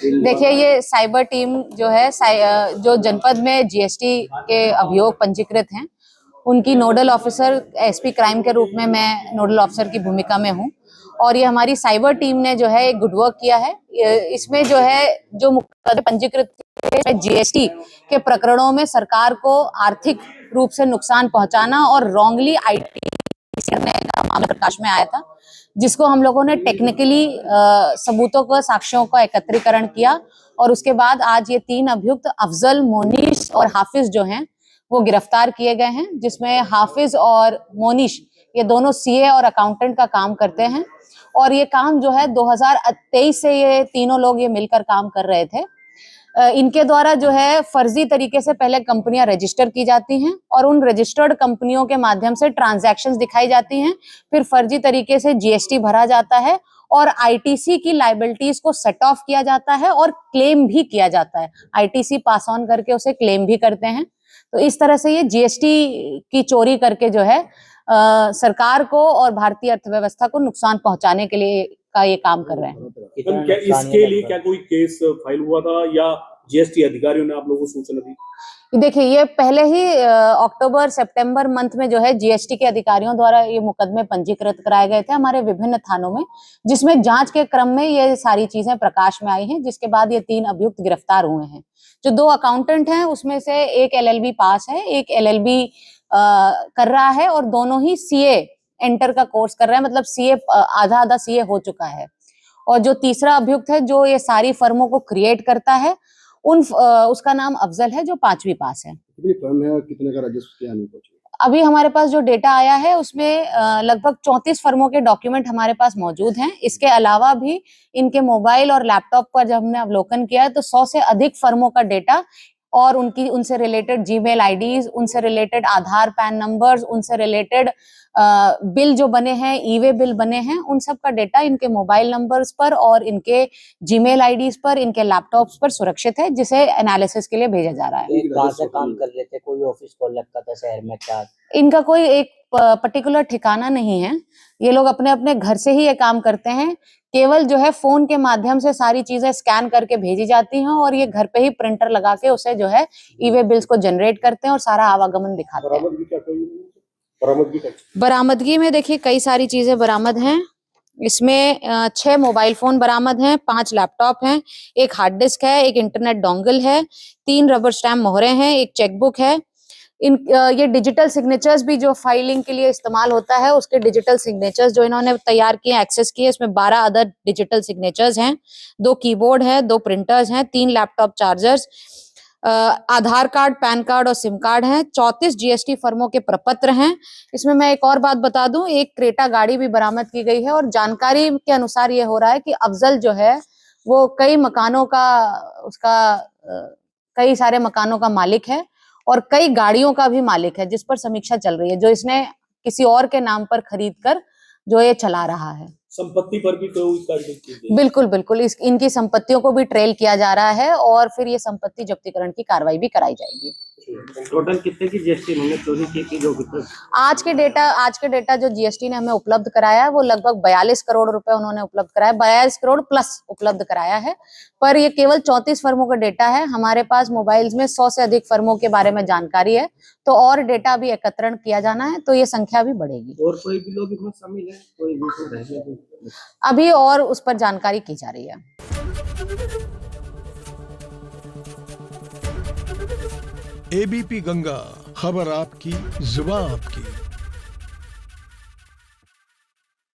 देखिए, ये cyber team जो है जो जनपद में जीएसटी के अभियोग पंजीकृत हैं, उनकी नोडल ऑफिसर एसपी क्राइम के रूप में मैं नोडल ऑफिसर की भूमिका में हूँ। और ये हमारी साइबर टीम ने जो है एक गुड वर्क किया है। इसमें जो है जो मुकदमे पंजीकृत जीएसटी के प्रकरणों में सरकार को आर्थिक रूप से नुकसान पहुंचाना और रॉन्गली आईटी करने का मामला प्रकाश में आया था, जिसको हम लोगों ने टेक्निकली सबूतों को, साक्ष्यों का एकत्रीकरण किया और उसके बाद आज ये 3 अभियुक्त अफजल, मोनिश और हाफिज जो हैं वो गिरफ्तार किए गए हैं, जिसमें हाफिज और मोनिश ये दोनों सीए और अकाउंटेंट का काम करते हैं। और ये काम जो है 2023 से ये तीनों लोग ये मिलकर काम कर रहे थे। इनके द्वारा जो है फर्जी तरीके से पहले कंपनियां रजिस्टर की जाती हैं और उन रजिस्टर्ड कंपनियों के माध्यम से ट्रांजैक्शंस दिखाई जाती हैं, फिर फर्जी तरीके से जीएसटी भरा जाता है और आईटीसी की लायबिलिटीज को सेट ऑफ किया जाता है और क्लेम भी किया जाता है। आईटीसी पास ऑन करके उसे क्लेम भी करते हैं। तो इस तरह से ये जीएसटी की चोरी करके जो है सरकार को और भारतीय अर्थव्यवस्था को नुकसान पहुंचाने के लिए का ये काम कर रहे हैं। क्या इसके लिए क्या कोई केस फाइल हुआ था या जीएसटी अधिकारियों ने आप लोगों को सूचना दी? देखिए, ये पहले ही अक्टूबर सितंबर मंथ में जो है जीएसटी के अधिकारियों द्वारा ये मुकदमे पंजीकृत कराए गए थे हमारे विभिन्न थानों में, जिसमें जांच के क्रम में ये सारी चीजें प्रकाश में आई हैं, जिसके बाद ये 3 अभियुक्त गिरफ्तार हुए हैं। जो 2 अकाउंटेंट हैं उसमें से एक एलएलबी पास है, एक एलएलबी कर रहा है और दोनों ही सीए एंटर का कोर्स कर रहा है, मतलब सीए आधा सीए हो चुका है। और जो तीसरा अभियुक्त है जो ये सारी फर्मों को क्रिएट करता है, उसका नाम अफजल है जो 5वीं पास है। कितनी फर्म है और कितने का रजिस्टर किया नहीं पहुंचे? अभी हमारे पास जो डेटा आया है उसमें लगभग 34 फर्मों के डॉक्यूमेंट हमारे पास मौजूद हैं। इसके अलावा भी इनके मोबाइल और लैपटॉप पर जब हमने अवलोकन किया है तो 100 से अधिक फर्मों का डेटा और उनसे रिलेटेड जीमेल आईडीज, उनसे रिलेटेड आधार पैन नंबर्स, उनसे रिलेटेड बिल जो बने हैं, ई-वे बिल बने हैं, उन सब का डेटा इनके मोबाइल नंबर्स पर और इनके जीमेल आईडीज पर, इनके लैपटॉप्स पर सुरक्षित है, जिसे एनालिसिस के लिए भेजा जा रहा है। कहाँ से काम कर रहे थे? कोई ऑफिस कॉल लगता था शहर में क्या? इनका कोई एक पर्टिकुलर ठिकाना नहीं है। ये लोग अपने अपने घर से ही ये काम करते हैं। केवल जो है फोन के माध्यम से सारी चीजें स्कैन करके भेजी जाती हैं और ये घर पे ही प्रिंटर लगा के उसे जो है ई-वे बिल्स को जनरेट करते हैं और सारा आवागमन दिखाते हैं। बरामदगी में देखिए कई सारी चीजें बरामद हैं। इसमें 6 मोबाइल फोन बरामद हैं, 5 लैपटॉप हैं, एक हार्ड डिस्क है, एक इंटरनेट डोंगल है, 3 रबर स्टैम्प मोहरें हैं, एक चेकबुक है। ये डिजिटल सिग्नेचर्स भी जो फाइलिंग के लिए इस्तेमाल होता है, उसके डिजिटल सिग्नेचर्स जो इन्होंने तैयार किए, एक्सेस किए, इसमें 12 अदर डिजिटल सिग्नेचर्स हैं, 2 कीबोर्ड हैं, 2 प्रिंटर्स हैं, 3 लैपटॉप चार्जर्स, आधार कार्ड, पैन कार्ड और सिम कार्ड हैं, 34 जीएसटी फर्मों के प्रपत्र हैं। इसमें मैं एक और बात बता दूं, एक क्रेटा गाड़ी भी बरामद की गई है और जानकारी के अनुसार ये हो रहा है कि अफजल जो है वो कई मकानों का कई सारे मकानों का मालिक है और कई गाड़ियों का भी मालिक है, जिस पर समीक्षा चल रही है, जो इसने किसी और के नाम पर खरीद कर जो ये चला रहा है। संपत्ति पर भी कोई कार्रवाई की गई? बिल्कुल इनकी संपत्तियों को भी ट्रेल किया जा रहा है और फिर ये संपत्ति जब्तीकरण की कार्रवाई भी कराई जाएगी। टोटल कितने की जीएसटी इन्होंने चोरी की जो आज के डेटा जो जीएसटी ने हमें उपलब्ध कराया है वो लगभग 42 करोड़ रुपए उन्होंने उपलब्ध कराया, 42 करोड़ प्लस उपलब्ध कराया है। पर ये केवल 34 फर्मों का डेटा है। हमारे पास मोबाइल्स में 100 से अधिक फर्मों के बारे में जानकारी है, तो और डेटा भी एकत्रण किया जाना है, तो ये संख्या भी बढ़ेगी। और कोई भी लोग इसमें शामिल है? कोई भी अभी और उस पर जानकारी की जा रही है। एबीपी गंगा, खबर आपकी, जुबान आपकी।